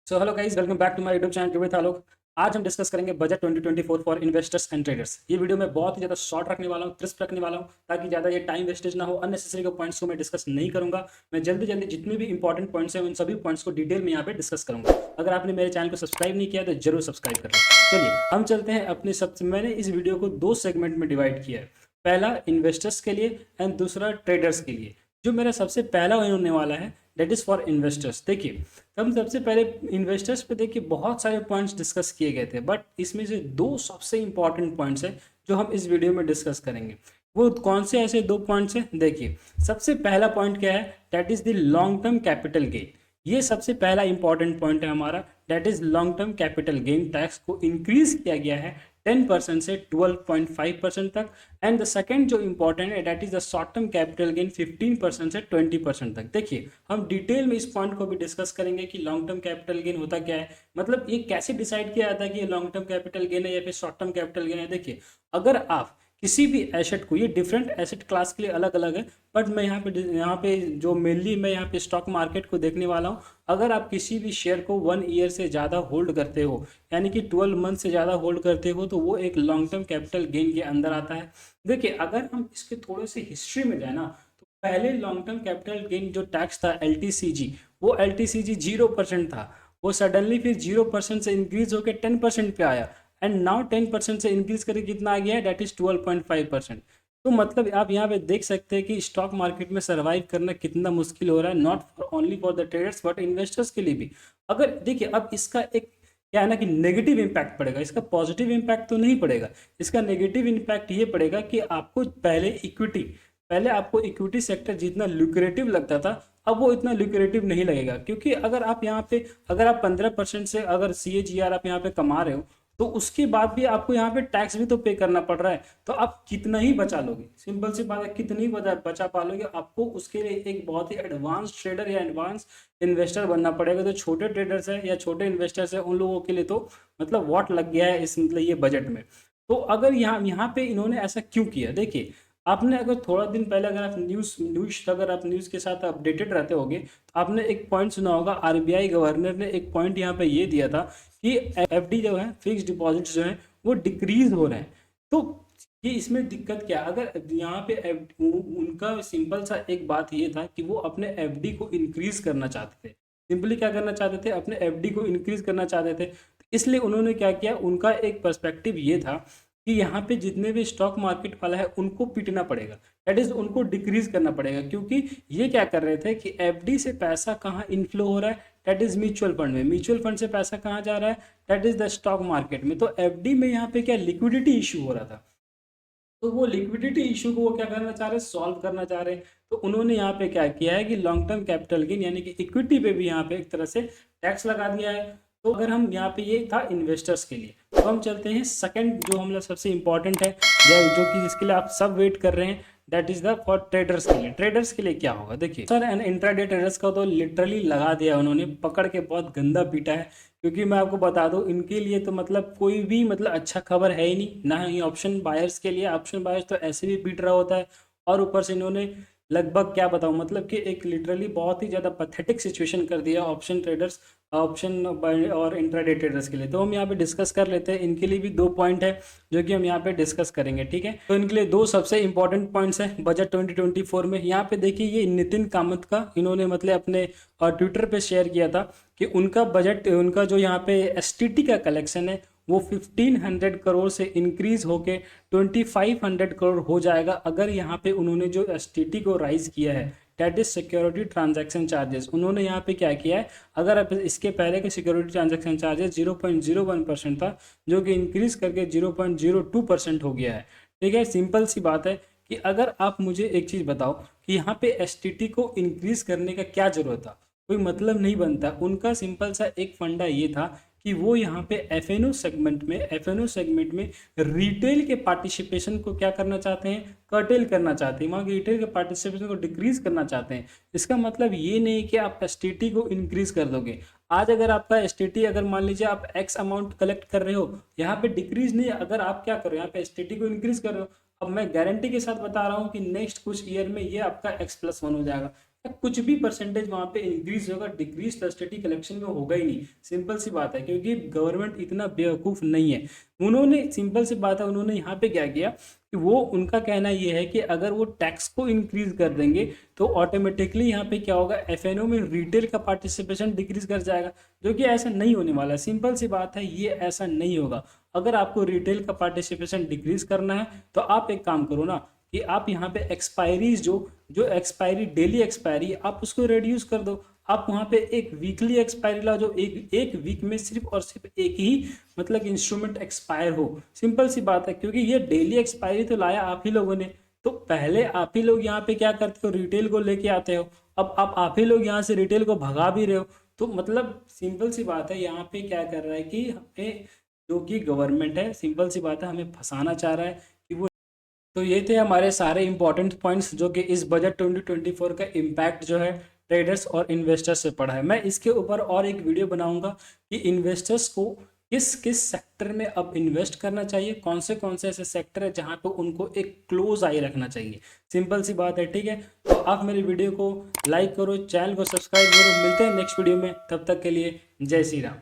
So hello guys, welcome back to my YouTube channel with Alok. आज हम discuss करेंगे budget 2024 for investors and traders. ये video मैं बहुत ही ज़्यादा शॉर्ट रखने वाला हूँ, क्रिस्प रखने वाला हूँ, ताकि ज़्यादा ये टाइम वेस्टेज ना हो। अननेसेसरी के पॉइंट्स को मैं डिस्कस नहीं करूंगा। मैं जल्दी जल्दी जितने भी इंपॉर्टेंट पॉइंट्स हैं उन सभी पॉइंट्स को डिटेल में यहाँ पे डिस्कस करूंगा। अगर आपने मेरे चैनल को सब्सक्राइब नहीं किया तो जरूर सब्सक्राइब कर लो। चलिए हम चलते हैं अपने सबसे। मैंने इस वीडियो को दो सेगमेंट में डिवाइड किया है। पहला इन्वेस्टर्स के लिए एंड दूसरा ट्रेडर्स के लिए। जो मेरा सबसे पहला होने वाला है दैट इज़ फॉर इन्वेस्टर्स। देखिए, हम सबसे पहले इन्वेस्टर्स पे देखिए बहुत सारे पॉइंट्स डिस्कस किए गए थे, बट इसमें से दो सबसे इंपॉर्टेंट पॉइंट्स हैं जो हम इस वीडियो में डिस्कस करेंगे। वो कौन से ऐसे दो पॉइंट्स हैं? देखिए, सबसे पहला पॉइंट क्या है? That is the long term capital gain. ये सबसे पहला इंपॉर्टेंट पॉइंट है हमारा। That is long term capital gain tax को इंक्रीज किया गया है 10% से 12.5% तक। एंड द सेकंड जो इंपॉर्टेंट है that is the short term capital gain 15% से 20% तक। देखिए, हम डिटेल में इस पॉइंट को भी डिस्कस करेंगे कि लॉन्ग टर्म कैपिटल गेन होता क्या है, मतलब ये कैसे डिसाइड किया जाता है कि ये लॉन्ग टर्म कैपिटल गेन है या फिर शॉर्ट टर्म कैपिटल गेन है। देखिए, अगर आप किसी भी एसेट को, ये डिफरेंट एसेट क्लास के लिए अलग अलग है, बट मैं यहाँ पे जो मेनली मैं यहाँ पे स्टॉक मार्केट को देखने वाला हूँ। अगर आप किसी भी शेयर को 1 ईयर से ज़्यादा होल्ड करते हो, यानी कि 12 मंथ से ज़्यादा होल्ड करते हो, तो वो एक लॉन्ग टर्म कैपिटल गेन के अंदर आता है। देखिए, अगर हम इसके थोड़े से हिस्ट्री में जाए ना, तो पहले लॉन्ग टर्म कैपिटल गेन जो टैक्स था LTCG, वो LTCG 0% था। वो सडनली फिर 0% से इंक्रीज होकर 10% पे आया। एंड नाउ 10% से इंक्रीज करके कितना आ गया है? That is 12.5%। तो मतलब आप यहाँ पे देख सकते हैं कि स्टॉक मार्केट में सर्वाइव करना कितना मुश्किल हो रहा है, not for only for the traders but investors के लिए भी। अगर देखिए, अब इसका एक क्या है ना कि नेगेटिव इम्पैक्ट पड़ेगा, इसका पॉजिटिव इम्पैक्ट तो नहीं पड़ेगा। इसका नेगेटिव इम्पैक्ट ये पड़ेगा कि आपको पहले आपको इक्विटी सेक्टर जितना लुक्रेटिव लगता था, अब वो इतना लुक्रेटिव नहीं लगेगा। क्योंकि अगर आप यहाँ पे, अगर आप 15% से अगर CAGR आप यहाँ पे कमा रहे हो, तो उसके बाद भी आपको यहाँ पे टैक्स भी तो पे करना पड़ रहा है। तो आप कितना ही बचा लोगे? सिंपल सी बात है, कितना ही बचा पालोगे? आपको उसके लिए एक बहुत ही एडवांस ट्रेडर या एडवांस इन्वेस्टर बनना पड़ेगा। तो छोटे ट्रेडर्स है या छोटे इन्वेस्टर्स है, उन लोगों के लिए तो मतलब वॉट लग गया है इस मतलब ये बजट में। तो अगर यहाँ पे इन्होंने ऐसा क्यों किया? देखिए, आपने अगर थोड़ा दिन पहले अगर आप न्यूज़ के साथ अपडेटेड रहते होगे, तो आपने एक पॉइंट सुना होगा। RBI गवर्नर ने एक पॉइंट यहाँ पे ये दिया था कि FD जो है, फिक्स डिपॉजिट्स जो है, वो डिक्रीज हो रहे हैं। तो ये इसमें दिक्कत क्या? अगर यहाँ पे उनका सिंपल सा एक बात ये था कि वो अपने FD को इंक्रीज करना चाहते थे। सिंपली क्या करना चाहते थे? अपने FD को इंक्रीज करना चाहते थे। इसलिए उन्होंने क्या किया, उनका एक पर्सपेक्टिव ये था कि यहाँ पे जितने भी स्टॉक मार्केट वाला है उनको पीटना पड़ेगा, दैट इज उनको डिक्रीज करना पड़ेगा। क्योंकि ये क्या कर रहे थे कि FD से पैसा कहाँ इनफ्लो हो रहा है? दैट इज म्यूचुअल फंड में। म्यूचुअल फंड से पैसा कहाँ जा रहा है? That is the stock market में। तो FD में यहाँ पे क्या लिक्विडिटी इशू हो रहा था। तो वो लिक्विडिटी इशू को वो क्या करना चाह रहे हैं? सॉल्व करना चाह रहे हैं। तो उन्होंने यहाँ पे क्या किया है कि लॉन्ग टर्म कैपिटल गेन यानी कि इक्विटी पे भी यहाँ पे एक तरह से टैक्स लगा दिया है। तो अगर हम यहाँ पे, ये था इन्वेस्टर्स के लिए। तो हम चलते हैं सेकंड जो हम लोग सबसे इंपॉर्टेंट है, जो कि जिसके लिए आप सब वेट कर रहे हैं, that is the for traders के लिए। ट्रेडर्स के लिए क्या होगा? देखिए सर, एंड इंट्राडे ट्रेडर्स का तो लिटरली लगा दिया उन्होंने, पकड़ के बहुत गंदा पीटा है। क्योंकि मैं आपको बता दूं, इनके लिए तो मतलब कोई भी मतलब अच्छा खबर है ही नहीं ना ही ऑप्शन बायर्स के लिए। ऑप्शन बायर्स तो ऐसे भी पीट रहा होता है, और ऊपर से इन्होंने लगभग क्या बताऊं, मतलब कि एक लिटरली बहुत ही ज़्यादा पैथेटिक सिचुएशन कर दिया ऑप्शन ट्रेडर्स, ऑप्शन और इंट्राडे ट्रेडर्स के लिए। तो हम यहाँ पे डिस्कस कर लेते हैं। इनके लिए भी दो पॉइंट है जो कि हम यहाँ पे डिस्कस करेंगे, ठीक है। तो इनके लिए दो सबसे इंपॉर्टेंट पॉइंट्स हैं बजट 2024 में। यहाँ पे देखिए, ये नितिन कामत का इन्होंने मतलब अपने ट्विटर पे शेयर किया था कि उनका बजट, उनका जो यहाँ पे STT का कलेक्शन है वो 1500 करोड़ से इंक्रीज होके 2500 करोड़ हो जाएगा, अगर यहाँ पे उन्होंने जो STT को राइज किया है, that is security transaction charges. उन्होंने यहाँ पे क्या किया है, अगर आप इसके पहले के सिक्योरिटी ट्रांजैक्शन चार्जेस 0.01% था, जो कि इंक्रीज करके 0.02% हो गया है। ठीक है, सिंपल सी बात है कि अगर आप मुझे एक चीज़ बताओ कि यहाँ पे STT को इंक्रीज करने का क्या जरूरत था? कोई मतलब नहीं बनता। उनका सिंपल सा एक फंडा ये था कि वो यहाँ पे एफ एन ओ सेगमेंट में रिटेल के पार्टिसिपेशन को क्या करना चाहते हैं? कर्टेल करना चाहते हैं। वहाँ के रिटेल के पार्टिसिपेशन को डिक्रीज करना चाहते हैं। इसका मतलब ये नहीं कि आप STT को इंक्रीज कर दोगे। आज अगर आपका STT, अगर मान लीजिए आप X अमाउंट कलेक्ट कर रहे हो, यहाँ पे डिक्रीज नहीं, अगर आप क्या कर रहे हो, यहाँ पे STT को इंक्रीज कर रहे हो। अब मैं गारंटी के साथ बता रहा हूँ कि नेक्स्ट कुछ ईयर में ये आपका X+1 हो जाएगा। कुछ भी परसेंटेज वहाँ पे इंक्रीज होगा, डिक्रीज तो स्टेटी कलेक्शन में होगा ही नहीं। सिंपल सी बात है, क्योंकि गवर्नमेंट इतना बेवकूफ़ नहीं है। उन्होंने सिंपल सी बात है, उन्होंने यहाँ पे क्या किया कि वो उनका कहना ये है कि अगर वो टैक्स को इंक्रीज कर देंगे तो ऑटोमेटिकली यहाँ पे क्या होगा, एफएनओ में रिटेल का पार्टिसिपेशन डिक्रीज कर जाएगा, जो कि ऐसा नहीं होने वाला। सिंपल सी बात है, ये ऐसा नहीं होगा। अगर आपको रिटेल का पार्टिसिपेशन डिक्रीज करना है तो आप एक काम करो ना, कि आप यहाँ पे एक्सपायरीज जो जो एक्सपायरी डेली एक्सपायरी आप उसको रिड्यूस कर दो। आप वहाँ पे एक वीकली एक्सपायरी ला, जो एक एक वीक में सिर्फ और सिर्फ एक ही मतलब इंस्ट्रूमेंट एक्सपायर हो। सिंपल सी बात है, क्योंकि ये डेली एक्सपायरी तो लाया आप ही लोगों ने। तो पहले आप ही लोग यहाँ पे क्या करते हो, रिटेल को लेके आते हो। अब आप ही लोग यहाँ से रिटेल को भगा भी रहे हो। तो मतलब सिंपल सी बात है, यहाँ पे क्या कर रहा है कि हमें, जो कि गवर्नमेंट है, सिंपल सी बात है, हमें फंसाना चाह रहा है कि वो। तो ये थे हमारे सारे इंपॉर्टेंट पॉइंट्स जो कि इस बजट 2024 का इम्पैक्ट जो है ट्रेडर्स और इन्वेस्टर्स से पड़ा है। मैं इसके ऊपर और एक वीडियो बनाऊंगा कि इन्वेस्टर्स को किस किस सेक्टर में अब इन्वेस्ट करना चाहिए, कौन से ऐसे सेक्टर है जहां पे उनको एक क्लोज आई रखना चाहिए। सिंपल सी बात है, ठीक है। तो आप मेरी वीडियो को लाइक करो, चैनल को सब्सक्राइब करो। मिलते हैं नेक्स्ट वीडियो में, तब तक के लिए जय श्री राम।